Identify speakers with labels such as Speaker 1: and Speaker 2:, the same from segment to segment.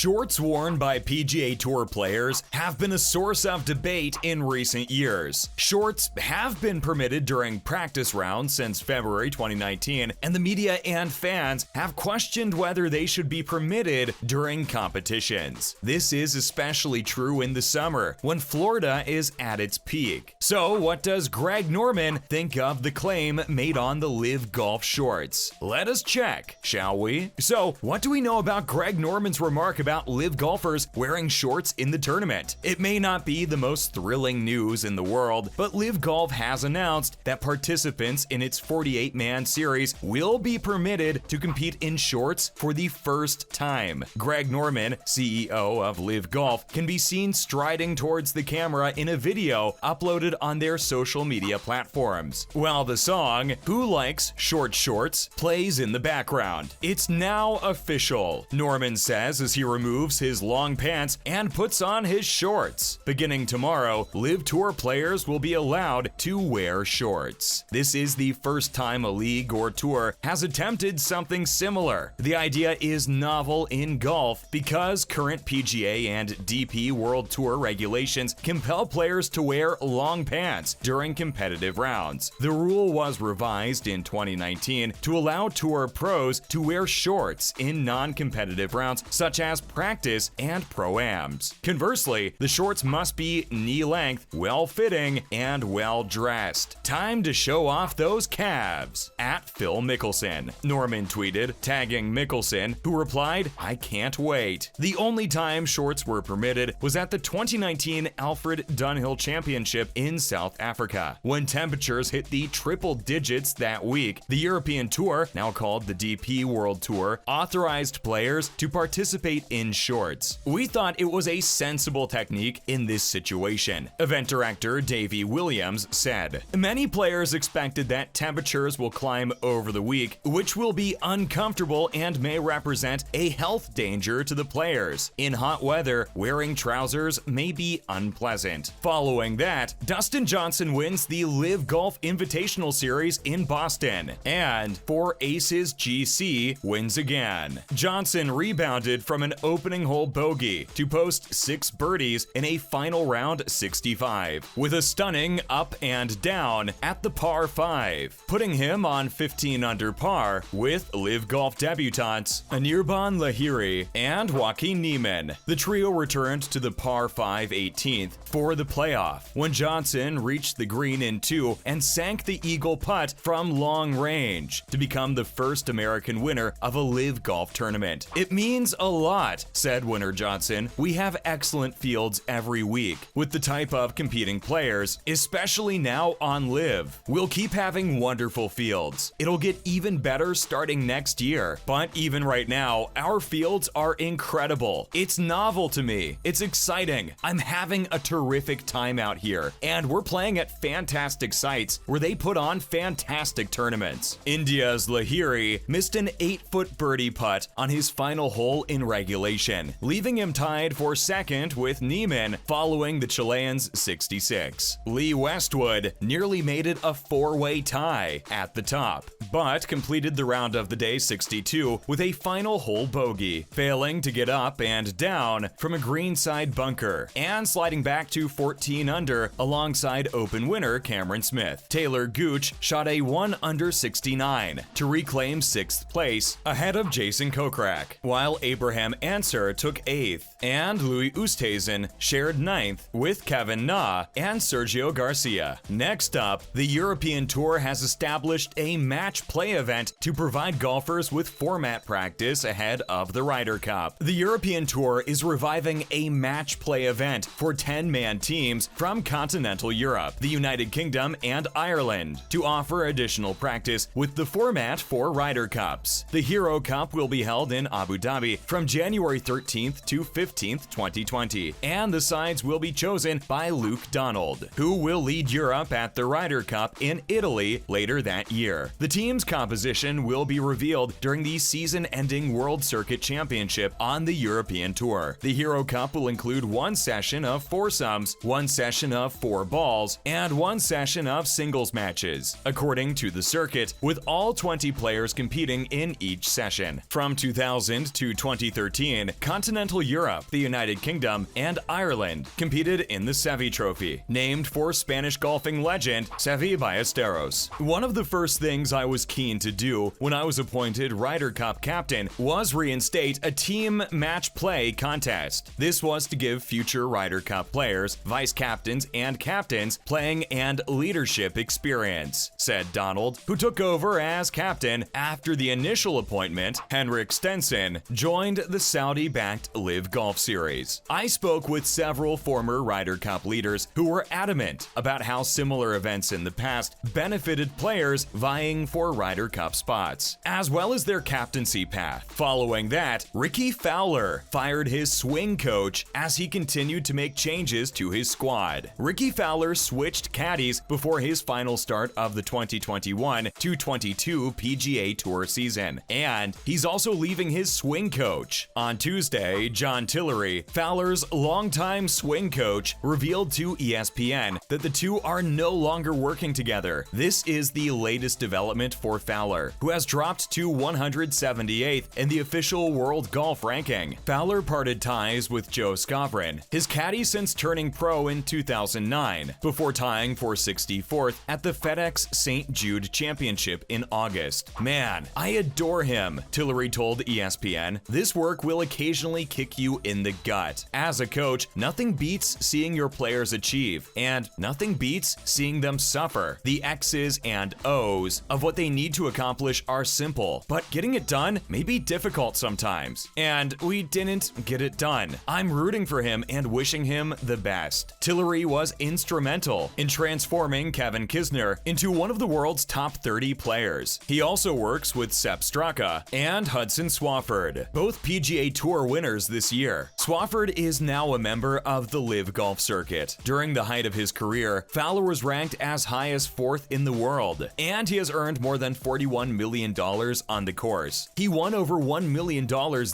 Speaker 1: Shorts worn by PGA Tour players have been a source of debate in recent years. Shorts have been permitted during practice rounds since February 2019, and the media and fans have questioned whether they should be permitted during competitions. This is especially true in the summer, when Florida is at its peak. So, what does Greg Norman think of the claim made on the LIV Golf shorts? Let us check, shall we? So, what do we know about Greg Norman's remark about LIV golfers wearing shorts in the tournament? It may not be the most thrilling news in the world, but LIV Golf has announced that participants in its 48-man series will be permitted to compete in shorts for the first time. Greg Norman, CEO of LIV Golf, can be seen striding towards the camera in a video uploaded on their social media platforms, while the song "Who Likes Short Shorts" plays in the background. It's now official, Norman says as he removes his long pants and puts on his shorts. Beginning tomorrow, LIV Tour players will be allowed to wear shorts. This is the first time a league or tour has attempted something similar. The idea is novel in golf because current PGA and DP World Tour regulations compel players to wear long pants during competitive rounds. The rule was revised in 2019 to allow tour pros to wear shorts in non-competitive rounds such as practice and pro-ams. Conversely, the shorts must be knee-length, well-fitting, and well-dressed. Time to show off those calves. At Phil Mickelson, Norman tweeted, tagging Mickelson, who replied, "I can't wait." The only time shorts were permitted was at the 2019 Alfred Dunhill Championship in South Africa. When temperatures hit the triple digits that week, the European Tour, now called the DP World Tour, authorized players to participate in shorts. "We thought it was a sensible technique in this situation," event director Davey Williams said. Many players expected that temperatures will climb over the week, which will be uncomfortable and may represent a health danger to the players. In hot weather, wearing trousers may be unpleasant. Following that, Dustin Johnson wins the LIV Golf Invitational Series in Boston, and for Aces GC wins again. Johnson rebounded from an opening hole bogey to post 6 birdies in a final round 65, with a stunning up and down at the par 5, putting him on 15 under par with LIV Golf debutants Anirban Lahiri and Joaquin Niemann. The trio returned to the par 5 18th for the playoff, when Johnson reached the green in 2 and sank the eagle putt from long range to become the first American winner of a LIV Golf tournament. "It means a lot," said winner Johnson. "We have excellent fields every week with the type of competing players, especially now on LIV. We'll keep having wonderful fields. It'll get even better starting next year. But even right now, our fields are incredible. It's novel to me. It's exciting. I'm having a terrific time out here, and we're playing at fantastic sites where they put on fantastic tournaments." India's Lahiri missed an 8-foot birdie putt on his final hole in regulation, leaving him tied for second with Niemann following the Chilean's 66. Lee Westwood nearly made it a 4-way tie at the top, but completed the round of the day 62 with a final hole bogey, failing to get up and down from a greenside bunker and sliding back to 14 under alongside open winner Cameron Smith. Taylor Gooch shot a 1 under 69 to reclaim 6th place ahead of Jason Kokrak, while Abraham Anser took 8th, and Louis Oosthuizen shared 9th with Kevin Na and Sergio Garcia. Next up, the European Tour has established a match play event to provide golfers with format practice ahead of the Ryder Cup. The European Tour is reviving a match play event for 10-man teams from continental Europe, the United Kingdom, and Ireland to offer additional practice with the format for Ryder Cups. The Hero Cup will be held in Abu Dhabi from January 13th to 15th, 2020, and the sides will be chosen by Luke Donald, who will lead Europe at the Ryder Cup in Italy later that year. The team's composition will be revealed during the season-ending World Circuit Championship on the European Tour. The Hero Cup will include 1 session of foursomes, 1 session of 4 balls, and 1 session of singles matches, according to the circuit, with all 20 players competing in each session. From 2000 to 2013, 2019, Continental Europe, the United Kingdom, and Ireland competed in the Seve Trophy, named for Spanish golfing legend Seve Ballesteros. One of the first things I was keen to do when I was appointed Ryder Cup captain was reinstate a team match play contest. This was to give future Ryder Cup players, vice captains, and captains playing and leadership experience, said Donald, who took over as captain after the initial appointment. Henrik Stenson joined the Saudi-backed LIV Golf Series. I spoke with several former Ryder Cup leaders who were adamant about how similar events in the past benefited players vying for Ryder Cup spots, as well as their captaincy path. Following that, Ricky Fowler fired his swing coach as he continued to make changes to his squad. Ricky Fowler switched caddies before his final start of the 2021-22 PGA Tour season, and he's also leaving his swing coach. On Tuesday, John Tillery, Fowler's longtime swing coach, revealed to ESPN that the two are no longer working together. This is the latest development for Fowler, who has dropped to 178th in the official world golf ranking. Fowler parted ties with Joe Skovron, his caddy since turning pro in 2009, before tying for 64th at the FedEx St. Jude Championship in August. "Man, I adore him," Tillery told ESPN. "This work will occasionally kick you in the gut. As a coach, nothing beats seeing your players achieve, and nothing beats seeing them suffer. The X's and O's of what they need to accomplish are simple, but getting it done may be difficult sometimes. And we didn't get it done. I'm rooting for him and wishing him the best." Tillery was instrumental in transforming Kevin Kisner into one of the world's top 30 players. He also works with Sepp Straka and Hudson Swafford, both PGA Tour winners this year. Swafford is now a member of the LIV Golf circuit. During the height of his career, Fowler was ranked as high as 4th in the world, and he has earned more than $41 million on the course. He won over $1 million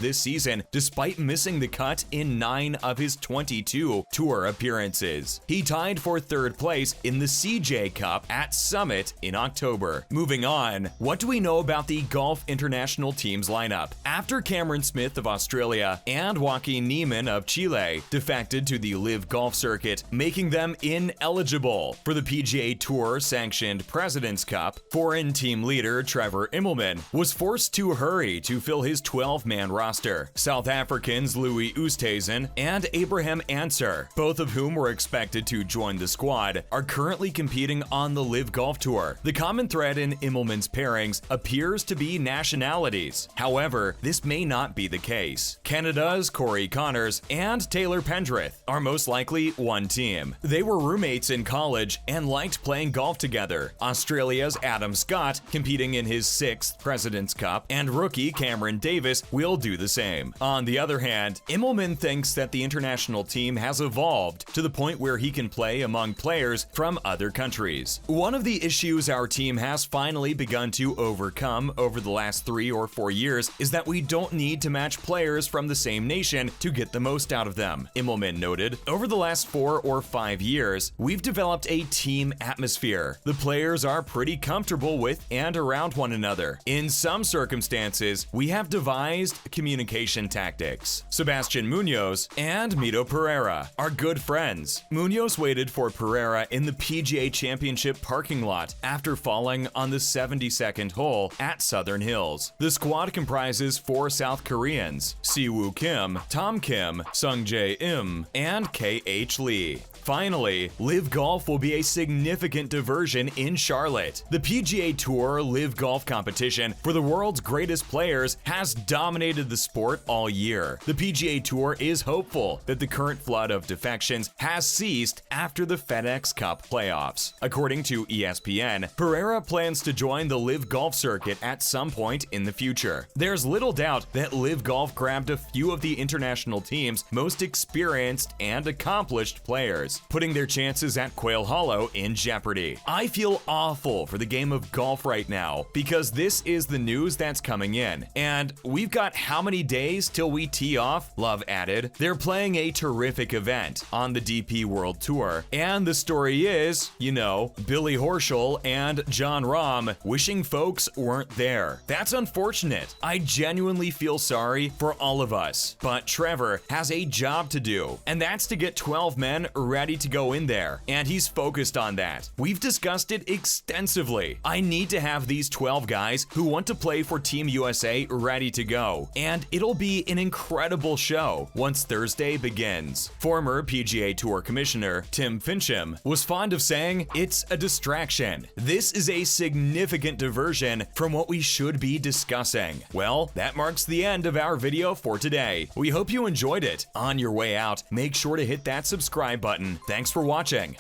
Speaker 1: this season despite missing the cut in 9 of his 22 tour appearances. He tied for 3rd place in the CJ Cup at Summit in October. Moving on, what do we know about the Golf International Team's lineup? After Cameron Smith of Australia and Joaquin Niemann of Chile defected to the LIV Golf circuit, making them ineligible for the PGA Tour sanctioned President's Cup, foreign team leader Trevor Immelman was forced to hurry to fill his 12-man roster. South Africans Louis Oosthuizen and Abraham Answer, both of whom were expected to join the squad, are currently competing on the LIV Golf Tour. The common thread in Immelman's pairings appears to be nationalities. However, this may not be the case. Canada's Corey Connors and Taylor Pendrith are most likely one team. They were roommates in college and liked playing golf together. Australia's Adam Scott, competing in his 6th President's Cup, and rookie Cameron Davis will do the same. On the other hand, Immelman thinks that the international team has evolved to the point where he can play among players from other countries. One of the issues our team has finally begun to overcome over the last 3 or 4 years is that we don't need to match players from the same nation to get the most out of them, Immelman noted. Over the last 4 or 5 years, we've developed a team atmosphere. The players are pretty comfortable with and around one another. In some circumstances, we have devised communication tactics. Sebastian Munoz and Mito Pereira are good friends. Munoz waited for Pereira in the PGA Championship parking lot after falling on the 72nd hole at Southern Hills. The squad comprises 4 South Koreans: Siwoo Kim, Tom Kim, Sung Jae Im, and K.H. Lee. Finally, LIV Golf will be a significant diversion in Charlotte. The PGA Tour LIV Golf competition for the world's greatest players has dominated the sport all year. The PGA Tour is hopeful that the current flood of defections has ceased after the FedEx Cup playoffs. According to ESPN, Pereira plans to join the LIV Golf circuit at some point in the future. There's little doubt that LIV Golf grabbed a few of the international team's most experienced and accomplished players, putting their chances at Quail Hollow in jeopardy. I feel awful for the game of golf right now because this is the news that's coming in. And we've got how many days till we tee off? Love added. They're playing a terrific event on the DP World Tour. And the story is, Billy Horschel and John Rahm wishing folks weren't there. That's unfortunate. I genuinely feel sorry for all of us. But Trevor has a job to do, and that's to get 12 men ready to go in there, and he's focused on that. We've discussed it extensively. I need to have these 12 guys who want to play for Team USA ready to go, and it'll be an incredible show once Thursday begins. Former PGA Tour Commissioner Tim Fincham was fond of saying, "It's a distraction. This is a significant diversion from what we should be discussing." Well, that marks the end of our video for today. We hope you enjoyed it. On your way out, make sure to hit that subscribe button. Thanks for watching.